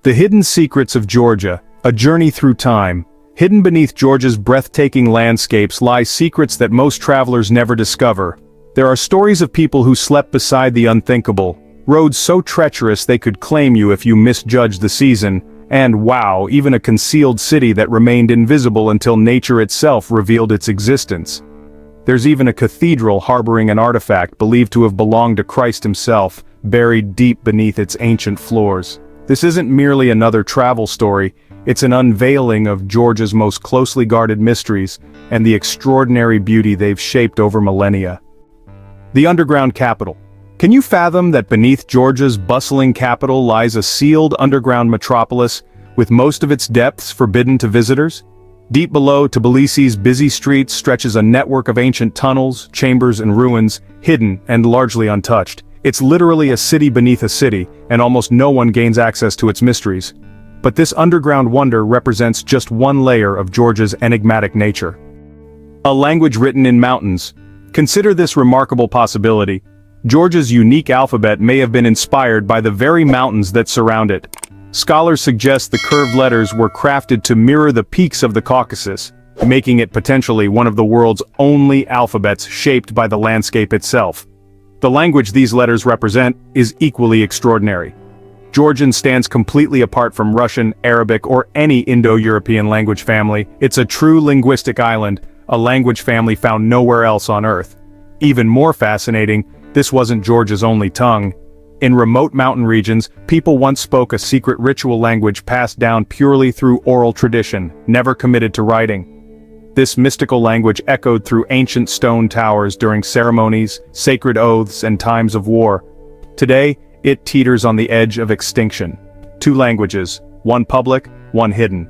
The Hidden Secrets of Georgia, a journey through time. Hidden beneath Georgia's breathtaking landscapes lie secrets that most travelers never discover. There are stories of people who slept beside the unthinkable, roads so treacherous they could claim you if you misjudged the season, and wow, even a concealed city that remained invisible until nature itself revealed its existence. There's even a cathedral harboring an artifact believed to have belonged to Christ himself, buried deep beneath its ancient floors. This isn't merely another travel story, it's an unveiling of Georgia's most closely guarded mysteries and the extraordinary beauty they've shaped over millennia. The underground capital. Can you fathom that beneath Georgia's bustling capital lies a sealed underground metropolis, with most of its depths forbidden to visitors? Deep below Tbilisi's busy streets stretches a network of ancient tunnels, chambers and ruins, hidden and largely untouched. It's literally a city beneath a city, and almost no one gains access to its mysteries. But this underground wonder represents just one layer of Georgia's enigmatic nature. A language written in mountains. Consider this remarkable possibility. Georgia's unique alphabet may have been inspired by the very mountains that surround it. Scholars suggest the curved letters were crafted to mirror the peaks of the Caucasus, making it potentially one of the world's only alphabets shaped by the landscape itself. The language these letters represent is equally extraordinary. Georgian stands completely apart from Russian, Arabic, or any Indo-European language family. It's a true linguistic island, a language family found nowhere else on Earth. Even more fascinating, this wasn't Georgia's only tongue. In remote mountain regions, people once spoke a secret ritual language passed down purely through oral tradition, never committed to writing. This mystical language echoed through ancient stone towers during ceremonies, sacred oaths, and times of war. Today, it teeters on the edge of extinction. Two languages, one public, one hidden.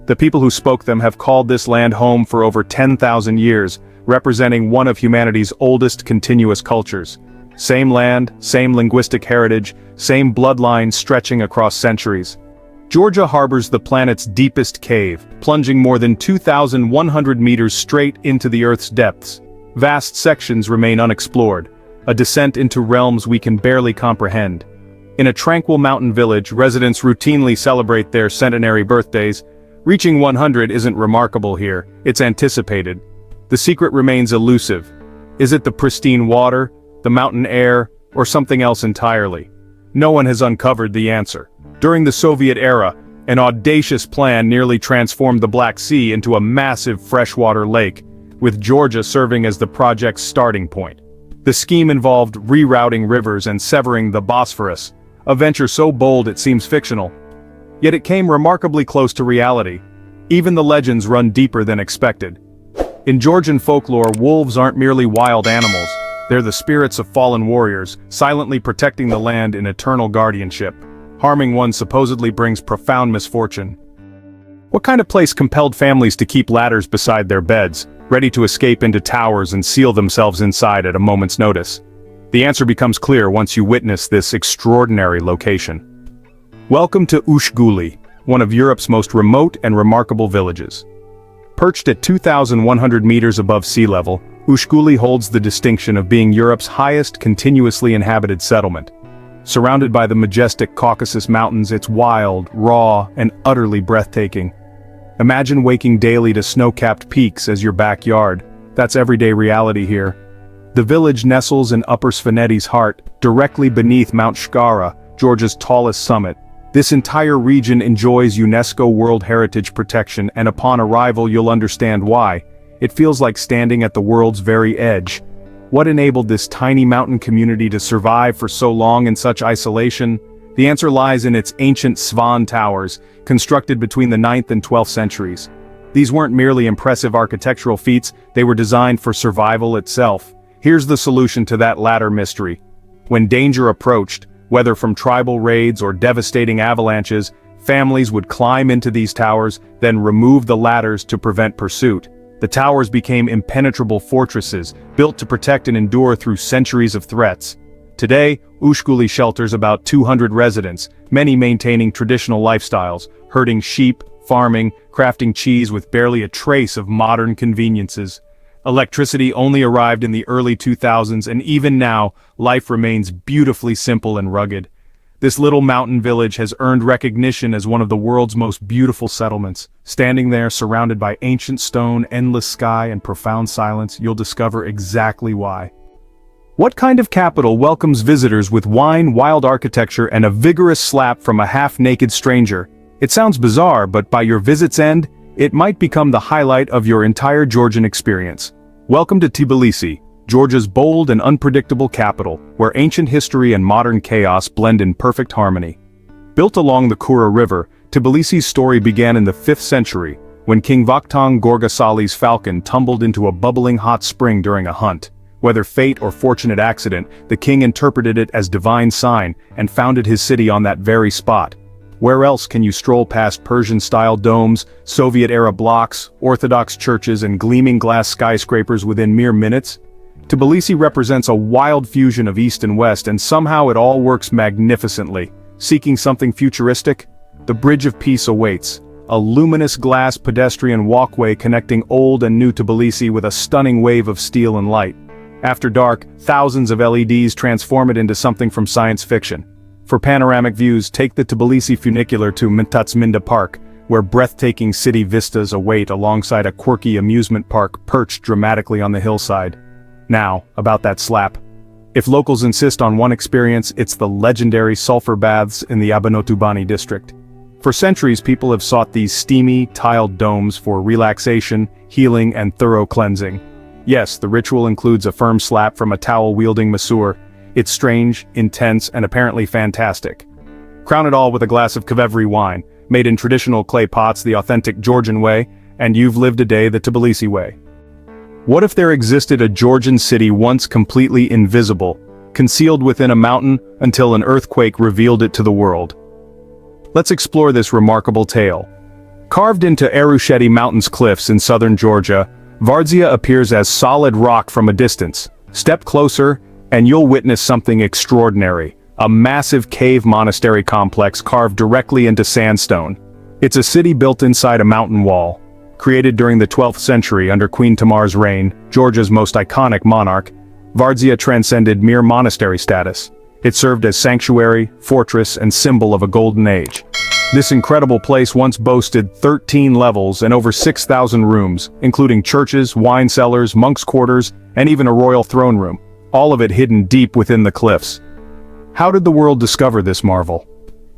The people who spoke them have called this land home for over 10,000 years, representing one of humanity's oldest continuous cultures. Same land, same linguistic heritage, same bloodline stretching across centuries. Georgia harbors the planet's deepest cave, plunging more than 2,100 meters straight into the Earth's depths. Vast sections remain unexplored, a descent into realms we can barely comprehend. In a tranquil mountain village, residents routinely celebrate their centenary birthdays. Reaching 100 isn't remarkable here, it's anticipated. The secret remains elusive. Is it the pristine water, the mountain air, or something else entirely? No one has uncovered the answer. During the Soviet era, an audacious plan nearly transformed the Black Sea into a massive freshwater lake, with Georgia serving as the project's starting point. The scheme involved rerouting rivers and severing the Bosphorus, a venture so bold it seems fictional. Yet it came remarkably close to reality. Even the legends run deeper than expected. In Georgian folklore, wolves aren't merely wild animals, they're the spirits of fallen warriors, silently protecting the land in eternal guardianship. Harming one supposedly brings profound misfortune. What kind of place compelled families to keep ladders beside their beds, ready to escape into towers and seal themselves inside at a moment's notice? The answer becomes clear once you witness this extraordinary location. Welcome to Ushguli, one of Europe's most remote and remarkable villages. Perched at 2,100 meters above sea level, Ushguli holds the distinction of being Europe's highest continuously inhabited settlement. Surrounded by the majestic Caucasus Mountains, it's wild, raw, and utterly breathtaking. Imagine waking daily to snow-capped peaks as your backyard. That's everyday reality here. The village nestles in Upper Svaneti's heart, directly beneath Mount Shkara, Georgia's tallest summit. This entire region enjoys UNESCO World Heritage protection, and upon arrival you'll understand why. It feels like standing at the world's very edge. What enabled this tiny mountain community to survive for so long in such isolation? The answer lies in its ancient Svan towers, constructed between the 9th and 12th centuries. These weren't merely impressive architectural feats, they were designed for survival itself. Here's the solution to that latter mystery. When danger approached, whether from tribal raids or devastating avalanches, families would climb into these towers, then remove the ladders to prevent pursuit. The towers became impenetrable fortresses, built to protect and endure through centuries of threats. Today, Ushguli shelters about 200 residents, many maintaining traditional lifestyles, herding sheep, farming, crafting cheese with barely a trace of modern conveniences. Electricity only arrived in the early 2000s, and even now, life remains beautifully simple and rugged. This little mountain village has earned recognition as one of the world's most beautiful settlements. Standing there, surrounded by ancient stone, endless sky, and profound silence, you'll discover exactly why. What kind of capital welcomes visitors with wine, wild architecture, and a vigorous slap from a half-naked stranger? It sounds bizarre, but by your visit's end, it might become the highlight of your entire Georgian experience. Welcome to Tbilisi, Georgia's bold and unpredictable capital, where ancient history and modern chaos blend in perfect harmony. Built along the Kura River, Tbilisi's story began in the 5th century, when King Vakhtang Gorgasali's falcon tumbled into a bubbling hot spring during a hunt. Whether fate or fortunate accident, the king interpreted it as divine sign and founded his city on that very spot. Where else can you stroll past Persian-style domes, Soviet-era blocks, Orthodox churches, and gleaming glass skyscrapers within mere minutes? Tbilisi represents a wild fusion of East and West, and somehow it all works magnificently. Seeking something futuristic? The Bridge of Peace awaits, a luminous glass pedestrian walkway connecting old and new Tbilisi with a stunning wave of steel and light. After dark, thousands of LEDs transform it into something from science fiction. For panoramic views, take the Tbilisi funicular to Mtskheta Park, where breathtaking city vistas await alongside a quirky amusement park perched dramatically on the hillside. Now, about that slap. If locals insist on one experience, it's the legendary sulfur baths in the Abanotubani district. For centuries, people have sought these steamy, tiled domes for relaxation, healing, and thorough cleansing. Yes, the ritual includes a firm slap from a towel-wielding masseur. It's strange, intense, and apparently fantastic. Crown it all with a glass of Kavevri wine, made in traditional clay pots the authentic Georgian way, and you've lived a day the Tbilisi way. What if there existed a Georgian city once completely invisible, concealed within a mountain until an earthquake revealed it to the world? Let's explore this remarkable tale. Carved into Tusheti Mountains cliffs in southern Georgia, Vardzia appears as solid rock from a distance. Step closer, and you'll witness something extraordinary. A massive cave monastery complex carved directly into sandstone. It's a city built inside a mountain wall. Created during the 12th century under Queen Tamar's reign, Georgia's most iconic monarch, Vardzia transcended mere monastery status. It served as sanctuary, fortress, and symbol of a golden age. This incredible place once boasted 13 levels and over 6,000 rooms, including churches, wine cellars, monks' quarters, and even a royal throne room, all of it hidden deep within the cliffs. How did the world discover this marvel?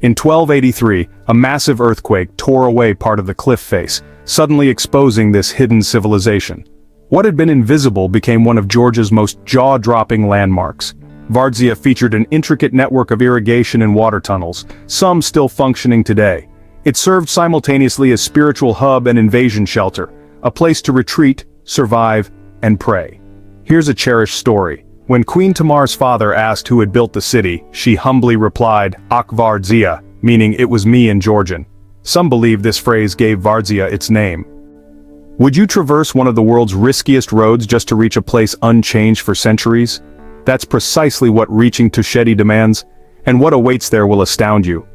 In 1283, a massive earthquake tore away part of the cliff face, suddenly exposing this hidden civilization. What had been invisible became one of Georgia's most jaw-dropping landmarks. Vardzia featured an intricate network of irrigation and water tunnels, some still functioning today. It served simultaneously as spiritual hub and invasion shelter, a place to retreat, survive, and pray. Here's a cherished story. When Queen Tamar's father asked who had built the city, she humbly replied, "Ak Vardzia," meaning "it was me" in Georgian. Some believe this phrase gave Vardzia its name. Would you traverse one of the world's riskiest roads just to reach a place unchanged for centuries? That's precisely what reaching Tusheti demands, and what awaits there will astound you.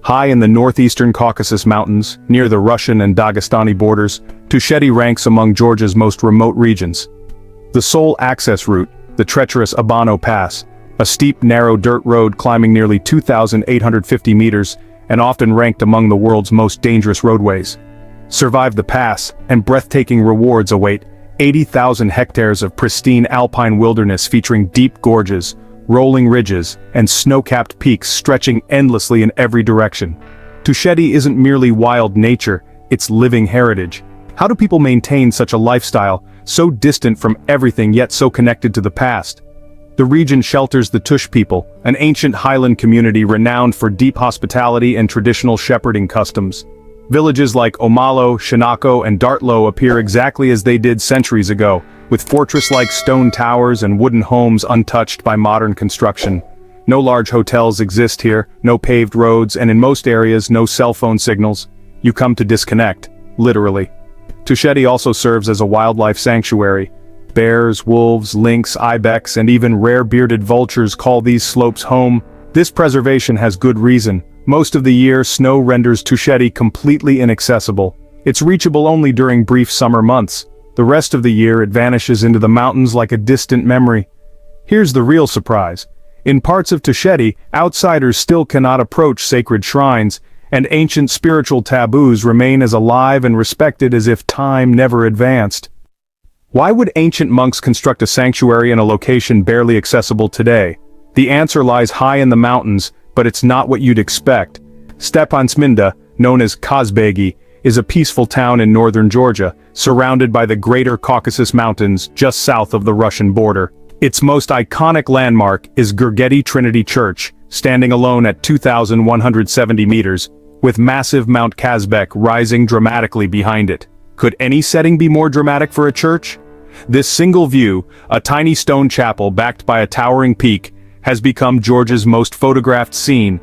High in the northeastern Caucasus Mountains, near the Russian and Dagestani borders, Tusheti ranks among Georgia's most remote regions. The sole access route, the treacherous Abano Pass, a steep, narrow dirt road climbing nearly 2,850 meters, and often ranked among the world's most dangerous roadways. Survive the pass, and breathtaking rewards await. 80,000 hectares of pristine alpine wilderness featuring deep gorges, rolling ridges, and snow-capped peaks stretching endlessly in every direction. Tusheti isn't merely wild nature, it's living heritage. How do people maintain such a lifestyle, so distant from everything yet so connected to the past? The region shelters the Tush people, an ancient highland community renowned for deep hospitality and traditional shepherding customs. Villages like Omalo, Shinako, and Dartlo appear exactly as they did centuries ago, with fortress-like stone towers and wooden homes untouched by modern construction. No large hotels exist here, no paved roads, and in most areas no cell phone signals. You come to disconnect, literally. Tusheti also serves as a wildlife sanctuary. Bears, wolves, lynx, ibex, and even rare bearded vultures call these slopes home. This preservation has good reason. Most of the year, snow renders Tusheti completely inaccessible. It's reachable only during brief summer months. The rest of the year it vanishes into the mountains like a distant memory. Here's the real surprise. In parts of Tusheti, outsiders still cannot approach sacred shrines, and ancient spiritual taboos remain as alive and respected as if time never advanced. Why would ancient monks construct a sanctuary in a location barely accessible today? The answer lies high in the mountains, but it's not what you'd expect. Stepantsminda, known as Kazbegi, is a peaceful town in northern Georgia, surrounded by the greater Caucasus Mountains just south of the Russian border. Its most iconic landmark is Gergeti Trinity Church, standing alone at 2,170 meters, with massive Mount Kazbek rising dramatically behind it. Could any setting be more dramatic for a church? This single view, a tiny stone chapel backed by a towering peak, has become Georgia's most photographed scene.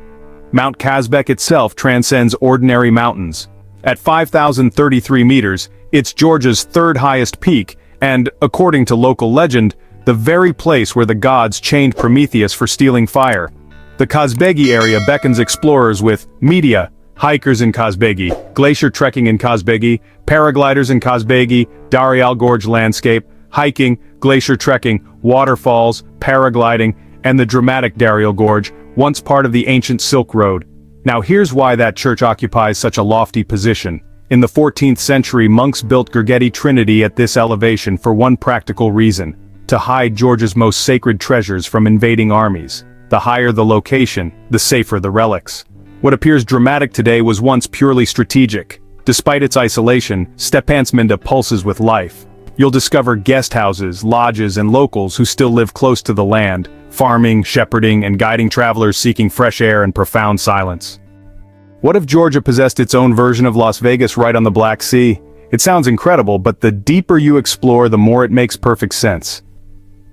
Mount Kazbek itself transcends ordinary mountains. At 5,033 meters, it's Georgia's third highest peak, and, according to local legend, the very place where the gods chained Prometheus for stealing fire. The Kazbegi area beckons explorers with media, hikers in Kazbegi, glacier trekking in Kazbegi, paragliders in Kazbegi, Daryal Gorge landscape, hiking, glacier trekking, waterfalls, paragliding, and the dramatic Daryal Gorge, once part of the ancient Silk Road. Now here's why that church occupies such a lofty position. In the 14th century, monks built Gergeti Trinity at this elevation for one practical reason: to hide Georgia's most sacred treasures from invading armies. The higher the location, the safer the relics. What appears dramatic today was once purely strategic. Despite its isolation, Stepantsminda pulses with life. You'll discover guest houses, lodges, and locals who still live close to the land, farming, shepherding, and guiding travelers seeking fresh air and profound silence. What if Georgia possessed its own version of Las Vegas right on the Black Sea? It sounds incredible, but the deeper you explore, the more it makes perfect sense.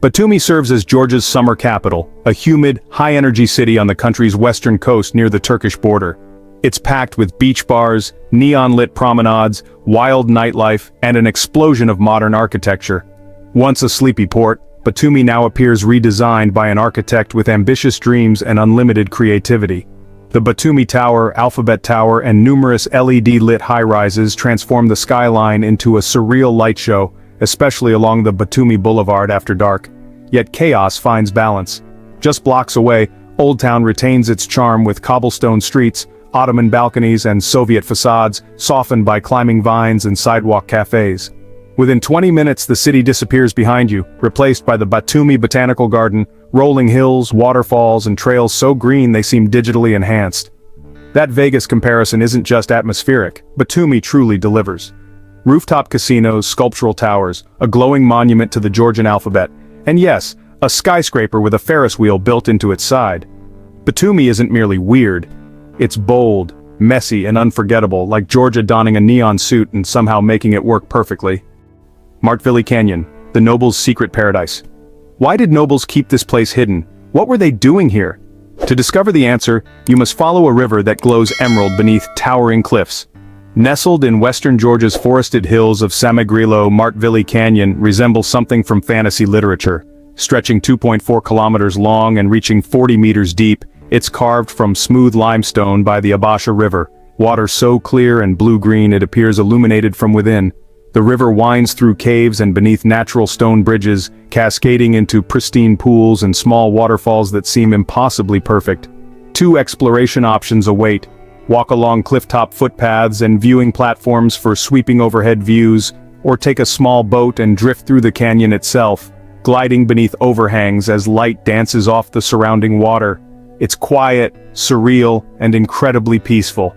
Batumi serves as Georgia's summer capital, a humid, high-energy city on the country's western coast near the Turkish border. It's packed with beach bars, neon-lit promenades, wild nightlife, and an explosion of modern architecture. Once a sleepy port, Batumi now appears redesigned by an architect with ambitious dreams and unlimited creativity. The Batumi Tower, Alphabet Tower, and numerous LED-lit high-rises transform the skyline into a surreal light show, especially along the Batumi Boulevard after dark. Yet chaos finds balance. Just blocks away, Old Town retains its charm with cobblestone streets, Ottoman balconies, and Soviet facades, softened by climbing vines and sidewalk cafes. Within 20 minutes, the city disappears behind you, replaced by the Batumi Botanical Garden, rolling hills, waterfalls, and trails so green they seem digitally enhanced. That Vegas comparison isn't just atmospheric, Batumi truly delivers. Rooftop casinos, sculptural towers, a glowing monument to the Georgian alphabet, and yes, a skyscraper with a Ferris wheel built into its side. Batumi isn't merely weird. It's bold, messy, and unforgettable, like Georgia donning a neon suit and somehow making it work perfectly. Martvili Canyon, the nobles' secret paradise. Why did nobles keep this place hidden? What were they doing here? To discover the answer, you must follow a river that glows emerald beneath towering cliffs. Nestled in western Georgia's forested hills of Samegrilo, Martvili Canyon resembles something from fantasy literature. Stretching 2.4 kilometers long and reaching 40 meters deep, it's carved from smooth limestone by the Abasha River, water so clear and blue-green it appears illuminated from within. The river winds through caves and beneath natural stone bridges, cascading into pristine pools and small waterfalls that seem impossibly perfect. Two exploration options await: walk along clifftop footpaths and viewing platforms for sweeping overhead views, or take a small boat and drift through the canyon itself, gliding beneath overhangs as light dances off the surrounding water. It's quiet, surreal, and incredibly peaceful.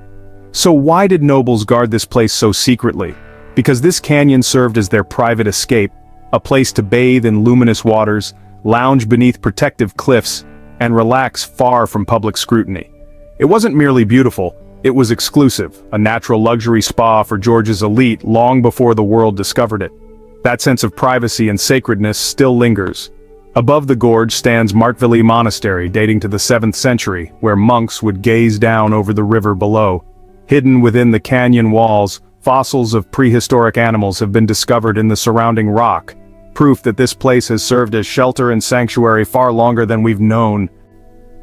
So why did nobles guard this place so secretly? Because this canyon served as their private escape, a place to bathe in luminous waters, lounge beneath protective cliffs, and relax far from public scrutiny. It wasn't merely beautiful, it was exclusive, a natural luxury spa for Georgia's elite long before the world discovered it. That sense of privacy and sacredness still lingers. Above the gorge stands Martvili Monastery, dating to the 7th century, where monks would gaze down over the river below. Hidden within the canyon walls, fossils of prehistoric animals have been discovered in the surrounding rock, proof that this place has served as shelter and sanctuary far longer than we've known.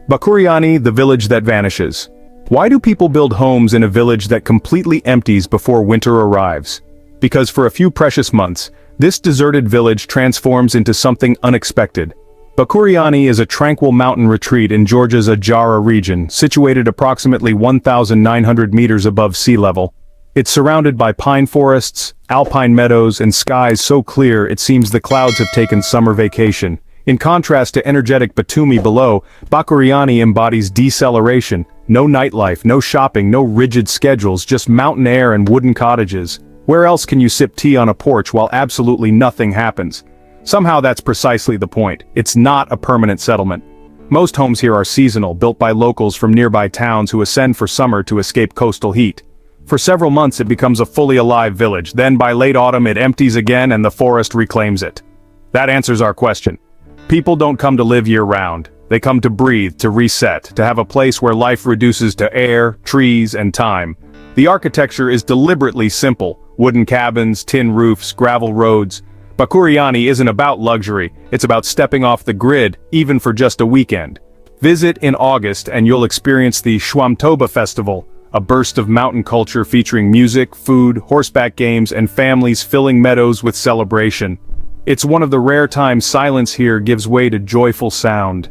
Bakuriani, the village that vanishes. Why do people build homes in a village that completely empties before winter arrives? Because for a few precious months, this deserted village transforms into something unexpected. Bakuriani is a tranquil mountain retreat in Georgia's Ajara region, situated approximately 1,900 meters above sea level. It's surrounded by pine forests, alpine meadows, and skies so clear it seems the clouds have taken summer vacation. In contrast to energetic Batumi below, Bakuriani embodies deceleration. No nightlife, no shopping, no rigid schedules, just mountain air and wooden cottages. Where else can you sip tea on a porch while absolutely nothing happens? Somehow that's precisely the point. It's not a permanent settlement. Most homes here are seasonal, built by locals from nearby towns who ascend for summer to escape coastal heat. For several months it becomes a fully alive village, then by late autumn it empties again and the forest reclaims it. That answers our question. People don't come to live year-round. They come to breathe, to reset, to have a place where life reduces to air, trees, and time. The architecture is deliberately simple. Wooden cabins, tin roofs, gravel roads. Bakuriani isn't about luxury, it's about stepping off the grid, even for just a weekend. Visit in August and you'll experience the Shwamtoba Festival, a burst of mountain culture featuring music, food, horseback games, and families filling meadows with celebration. It's one of the rare times silence here gives way to joyful sound.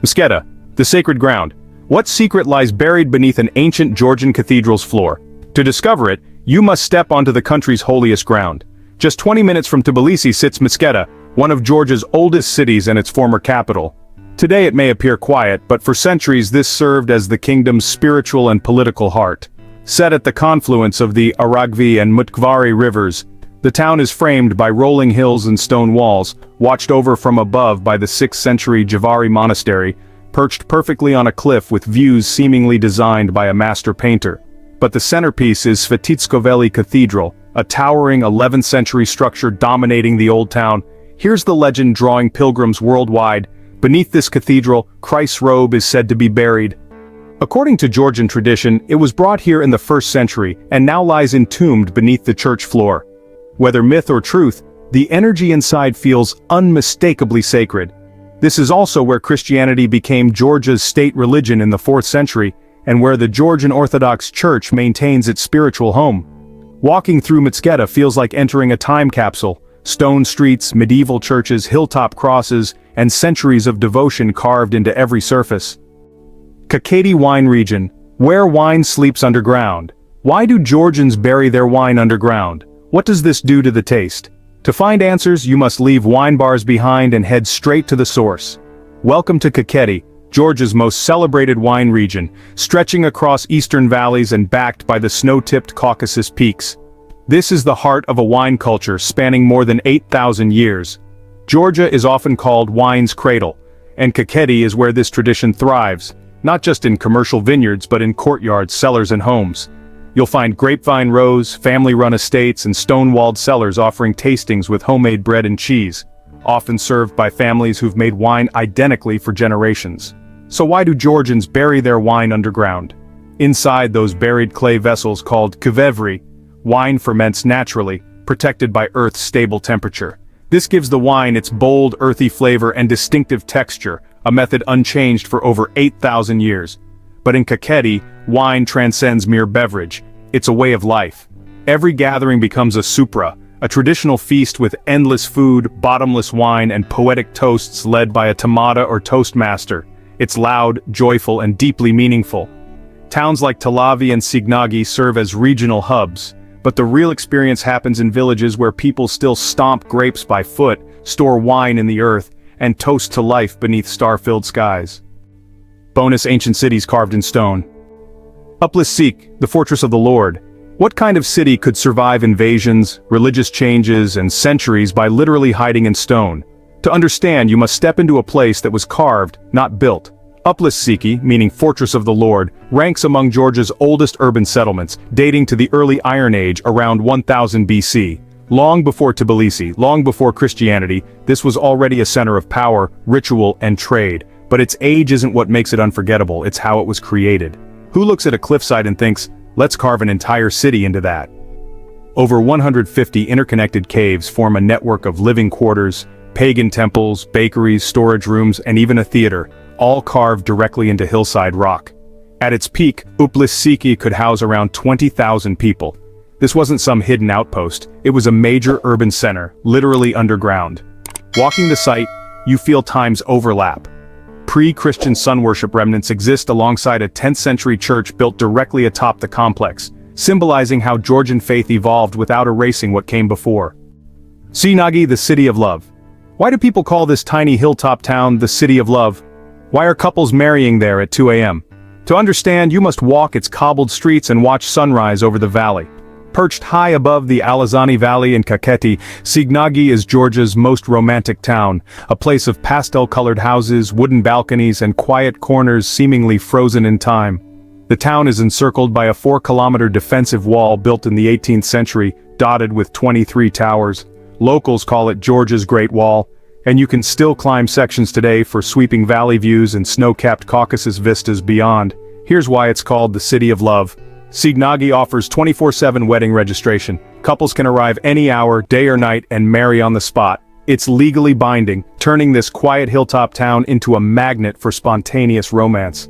Mtskheta, the sacred ground. What secret lies buried beneath an ancient Georgian cathedral's floor? To discover it, you must step onto the country's holiest ground. Just 20 minutes from Tbilisi sits Mtskheta, one of Georgia's oldest cities and its former capital. Today it may appear quiet, but for centuries this served as the kingdom's spiritual and political heart. Set at the confluence of the Aragvi and Mtkvari rivers, the town is framed by rolling hills and stone walls, watched over from above by the 6th century Javari monastery, perched perfectly on a cliff with views seemingly designed by a master painter. But the centerpiece is Svetitskhoveli Cathedral, a towering 11th century structure dominating the old town. Here's the legend drawing pilgrims worldwide. Beneath this cathedral, Christ's robe is said to be buried. According to Georgian tradition, it was brought here in the 1st century and now lies entombed beneath the church floor. Whether myth or truth, the energy inside feels unmistakably sacred. This is also where Christianity became Georgia's state religion in the 4th century, and where the Georgian Orthodox Church maintains its spiritual home. Walking through Mtskheta feels like entering a time capsule. Stone streets, medieval churches, hilltop crosses, and centuries of devotion carved into every surface. Kakheti wine region, where wine sleeps underground. Why do Georgians bury their wine underground? What does this do to the taste? To find answers, you must leave wine bars behind and head straight to the source. Welcome to Kakheti, Georgia's most celebrated wine region, stretching across eastern valleys and backed by the snow-tipped Caucasus peaks. This is the heart of a wine culture spanning more than 8,000 years. Georgia is often called wine's cradle, and Kakheti is where this tradition thrives, not just in commercial vineyards but in courtyards, cellars, and homes. You'll find grapevine rows, family-run estates, and stone-walled cellars offering tastings with homemade bread and cheese, often served by families who've made wine identically for generations. So why do Georgians bury their wine underground? Inside those buried clay vessels called kvevri, wine ferments naturally, protected by Earth's stable temperature. This gives the wine its bold, earthy flavor and distinctive texture, a method unchanged for over 8,000 years. But in Kakheti, wine transcends mere beverage. It's a way of life. Every gathering becomes a supra, a traditional feast with endless food, bottomless wine, and poetic toasts led by a tamada or toastmaster. It's loud, joyful, and deeply meaningful. Towns like Talavi and Signagi serve as regional hubs, but the real experience happens in villages where people still stomp grapes by foot, store wine in the earth, and toast to life beneath star-filled skies. Bonus ancient cities carved in stone. Uplistsikhe, the fortress of the Lord. What kind of city could survive invasions, religious changes, and centuries by literally hiding in stone? To understand, you must step into a place that was carved, not built. Uplistsikhe, meaning fortress of the Lord, ranks among Georgia's oldest urban settlements, dating to the early Iron Age around 1000 BC. Long before Tbilisi, long before Christianity, this was already a center of power, ritual, and trade. But its age isn't what makes it unforgettable, it's how it was created. Who looks at a cliffside and thinks, let's carve an entire city into that? Over 150 interconnected caves form a network of living quarters, pagan temples, bakeries, storage rooms, and even a theater, all carved directly into hillside rock. At its peak, Uplistsikhe could house around 20,000 people. This wasn't some hidden outpost, it was a major urban center, literally underground. Walking the site, you feel times overlap. Pre-Christian sun worship remnants exist alongside a 10th century church built directly atop the complex, symbolizing how Georgian faith evolved without erasing what came before. Signagi, the City of Love. Why do people call this tiny hilltop town the City of Love? Why are couples marrying there at 2 a.m.? To understand, you must walk its cobbled streets and watch sunrise over the valley. Perched high above the Alazani Valley in Kakheti, Signagi is Georgia's most romantic town, a place of pastel-colored houses, wooden balconies, and quiet corners seemingly frozen in time. The town is encircled by a 4-kilometer defensive wall built in the 18th century, dotted with 23 towers. Locals call it Georgia's Great Wall, and you can still climb sections today for sweeping valley views and snow-capped Caucasus vistas beyond. Here's why it's called the City of Love. Signagi offers 24/7 wedding registration. Couples can arrive any hour, day or night, and marry on the spot. It's legally binding, turning this quiet hilltop town into a magnet for spontaneous romance.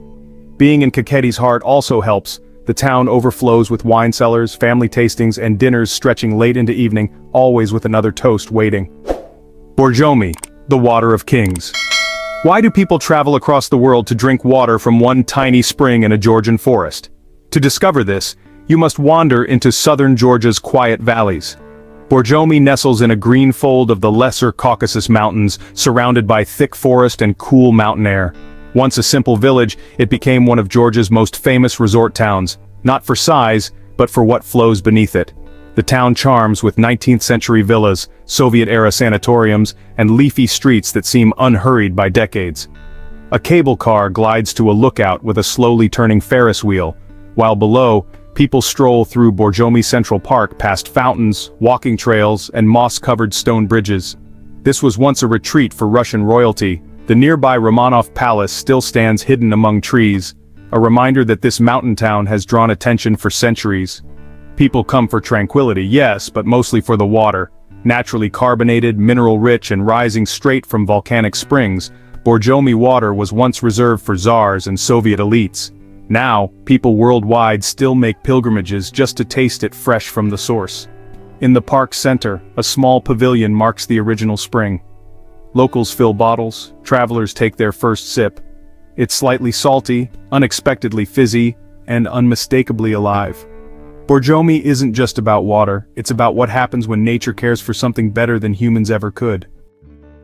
Being in Kakheti's heart also helps. The town overflows with wine cellars, family tastings, and dinners stretching late into evening, always with another toast waiting. Borjomi, the Water of Kings. Why do people travel across the world to drink water from one tiny spring in a Georgian forest? To discover this, you must wander into southern Georgia's quiet valleys. Borjomi nestles in a green fold of the lesser Caucasus Mountains, surrounded by thick forest and cool mountain air. Once a simple village, it became one of Georgia's most famous resort towns, not for size, but for what flows beneath it. The town charms with 19th century villas, Soviet-era sanatoriums, and leafy streets that seem unhurried by decades. A cable car glides to a lookout with a slowly turning Ferris wheel, while below, people stroll through Borjomi Central Park past fountains, walking trails, and moss-covered stone bridges. This was once a retreat for Russian royalty. The nearby Romanov Palace still stands hidden among trees, a reminder that this mountain town has drawn attention for centuries. People come for tranquility, yes, but mostly for the water. Naturally carbonated, mineral-rich, and rising straight from volcanic springs, Borjomi water was once reserved for czars and Soviet elites. Now, people worldwide still make pilgrimages just to taste it fresh from the source. In the park's center, a small pavilion marks the original spring. Locals fill bottles, travelers take their first sip. It's slightly salty, unexpectedly fizzy, and unmistakably alive. Borjomi isn't just about water, it's about what happens when nature cares for something better than humans ever could.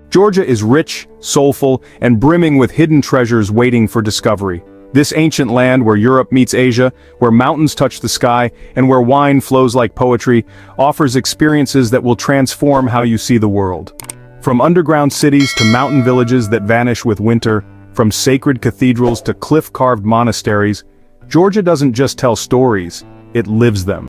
Georgia is rich, soulful, and brimming with hidden treasures waiting for discovery. This ancient land where Europe meets Asia, where mountains touch the sky, and where wine flows like poetry, offers experiences that will transform how you see the world. From underground cities to mountain villages that vanish with winter, from sacred cathedrals to cliff-carved monasteries, Georgia doesn't just tell stories, it lives them.